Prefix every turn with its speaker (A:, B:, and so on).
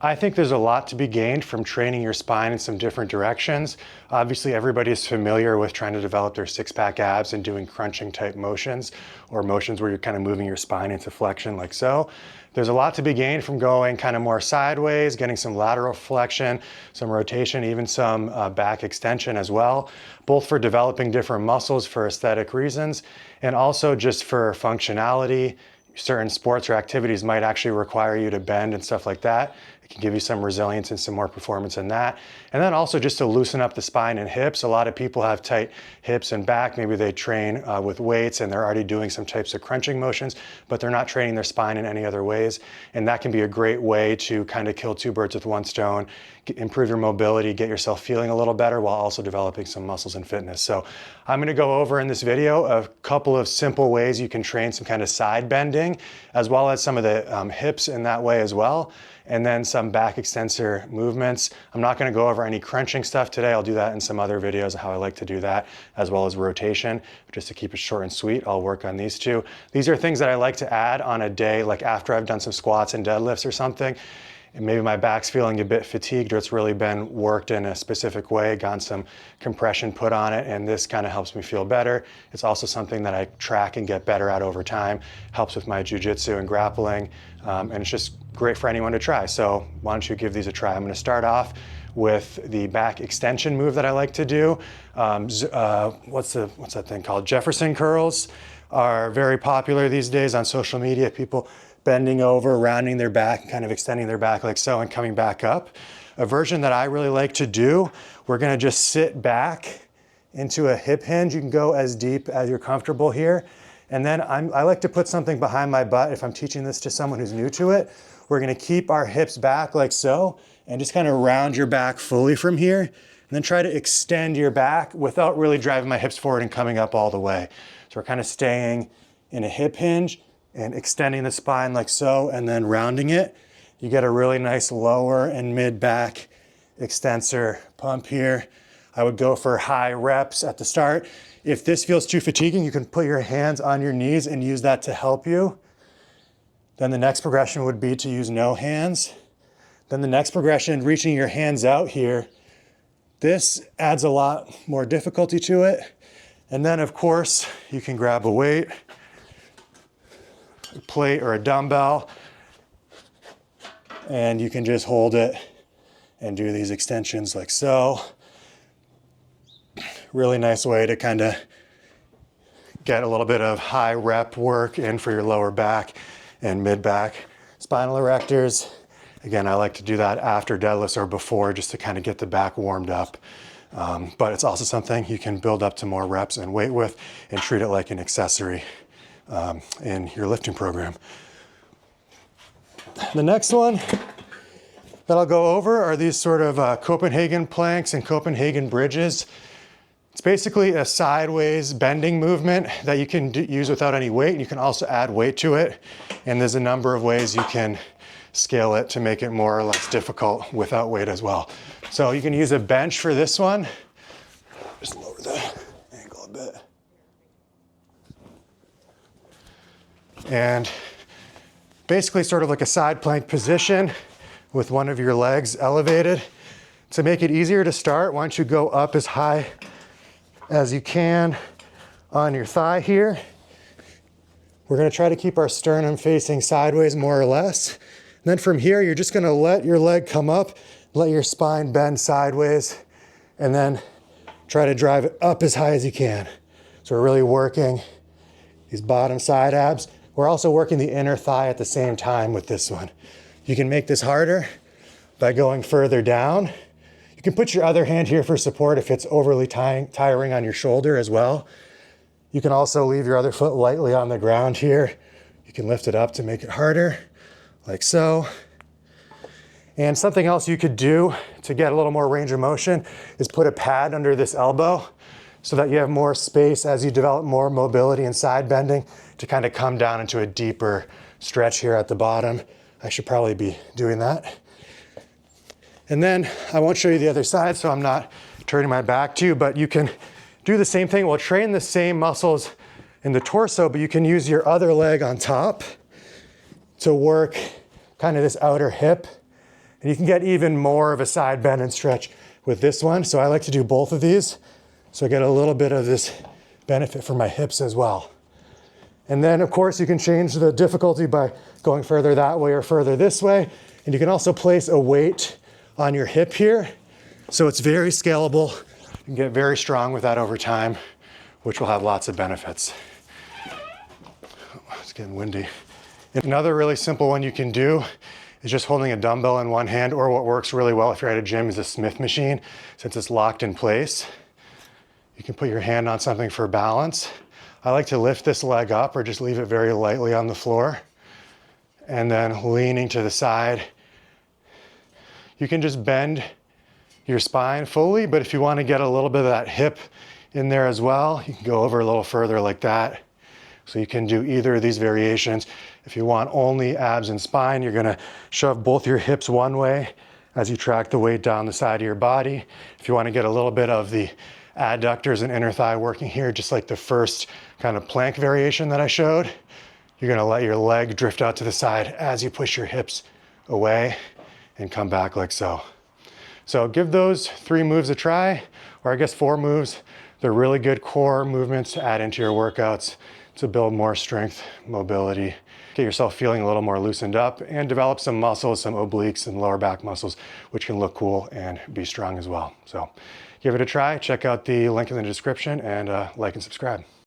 A: I think there's a lot to be gained from training your spine in some different directions. Obviously, everybody is familiar with trying to develop their six-pack abs and doing crunching type motions, or motions where you're kind of moving your spine into flexion like so. There's a lot to be gained from going kind of more sideways, getting some lateral flexion, some rotation, even some back extension as well, both for developing different muscles for aesthetic reasons, and also just for functionality. Certain sports or activities might actually require you to bend and stuff like that. It can give you some resilience and some more performance in that. And then also just to loosen up the spine and hips. A lot of people have tight hips and back. Maybe they train with weights and they're already doing some types of crunching motions, but they're not training their spine in any other ways. And that can be a great way to kind of kill two birds with one stone, improve your mobility, get yourself feeling a little better while also developing some muscles and fitness. So I'm going to go over in this video a couple of simple ways you can train some kind of side bending, as well as some of the hips in that way as well, and then some back extensor movements. I'm not going to go over any crunching stuff today. I'll do that in some other videos, how I like to do that, as well as rotation. Just to keep it short and sweet, I'll work on these two. These are things that I like to add on a day, like after I've done some squats and deadlifts or something, and maybe my back's feeling a bit fatigued, or it's really been worked in a specific way, gotten some compression put on it, and this kind of helps me feel better. It's also something that I track and get better at over time, helps with my jiu-jitsu and grappling, and it's just great for anyone to try. So why don't you give these a try? I'm gonna start off with the back extension move that I like to do. What's that thing called? Jefferson curls are very popular these days on social media. People bending over, rounding their back, kind of extending their back like so and coming back up. A version that I really like to do, we're gonna just sit back into a hip hinge. You can go as deep as you're comfortable here. And then I like to put something behind my butt if I'm teaching this to someone who's new to it. We're gonna keep our hips back like so and just kind of round your back fully from here. And then try to extend your back without really driving my hips forward and coming up all the way. So we're kind of staying in a hip hinge and extending the spine like so, and then rounding it. You get a really nice lower and mid back extensor pump here. I would go for high reps at the start. If this feels too fatiguing, you can put your hands on your knees and use that to help you. Then the next progression would be to use no hands. Then the next progression, reaching your hands out here. This adds a lot more difficulty to it. And then of course, you can grab a weight, a plate or a dumbbell, and you can just hold it and do these extensions like so. Really nice way to kind of get a little bit of high rep work in for your lower back and mid back. Spinal erectors, again, I like to do that after deadlifts or before, just to kind of get the back warmed up. But it's also something you can build up to more reps and weight with and treat it like an accessory in your lifting program. The next one that I'll go over are these sort of Copenhagen planks and Copenhagen bridges. It's basically a sideways bending movement that you can use without any weight. You can also add weight to it, and there's a number of ways you can scale it to make it more or less difficult without weight as well. So you can use a bench for this one. Just lower the angle a bit. And basically sort of like a side plank position with one of your legs elevated. To make it easier to start, why don't you go up as high as you can on your thigh here. We're gonna try to keep our sternum facing sideways more or less. And then from here, you're just gonna let your leg come up, let your spine bend sideways, and then try to drive it up as high as you can. So we're really working these bottom side abs. We're also working the inner thigh at the same time with this one. You can make this harder by going further down. You can put your other hand here for support if it's overly tiring on your shoulder as well. You can also leave your other foot lightly on the ground here. You can lift it up to make it harder, like so. And something else you could do to get a little more range of motion is put a pad under this elbow so that you have more space as you develop more mobility and side bending to kind of come down into a deeper stretch here at the bottom. I should probably be doing that. And then I won't show you the other side, so I'm not turning my back to you, but you can do the same thing. We'll train the same muscles in the torso, but you can use your other leg on top to work kind of this outer hip And you can get even more of a side bend and stretch with this one. So I like to do both of these. So I get a little bit of this benefit for my hips as well. And then of course you can change the difficulty by going further that way or further this way. And you can also place a weight on your hip here. So it's very scalable. You can get very strong with that over time, which will have lots of benefits. It's getting windy. Another really simple one you can do is just holding a dumbbell in one hand, or what works really well if you're at a gym is a Smith machine. Since it's locked in place, you can put your hand on something for balance. I like to lift this leg up or just leave it very lightly on the floor. And then leaning to the side. You can just bend your spine fully, but if you want to get a little bit of that hip in there as well, you can go over a little further like that. So you can do either of these variations. If you want only abs and spine, you're gonna shove both your hips one way as you track the weight down the side of your body. If you want to get a little bit of the adductors and inner thigh working here, just like the first kind of plank variation that I showed, you're gonna let your leg drift out to the side as you push your hips away and come back like so. So give those 3 moves a try, or I guess 4 moves. They're really good core movements to add into your workouts to build more strength, mobility, get yourself feeling a little more loosened up, and develop some muscles, some obliques and lower back muscles, which can look cool and be strong as well. So give it a try. Check out the link in the description and like and subscribe.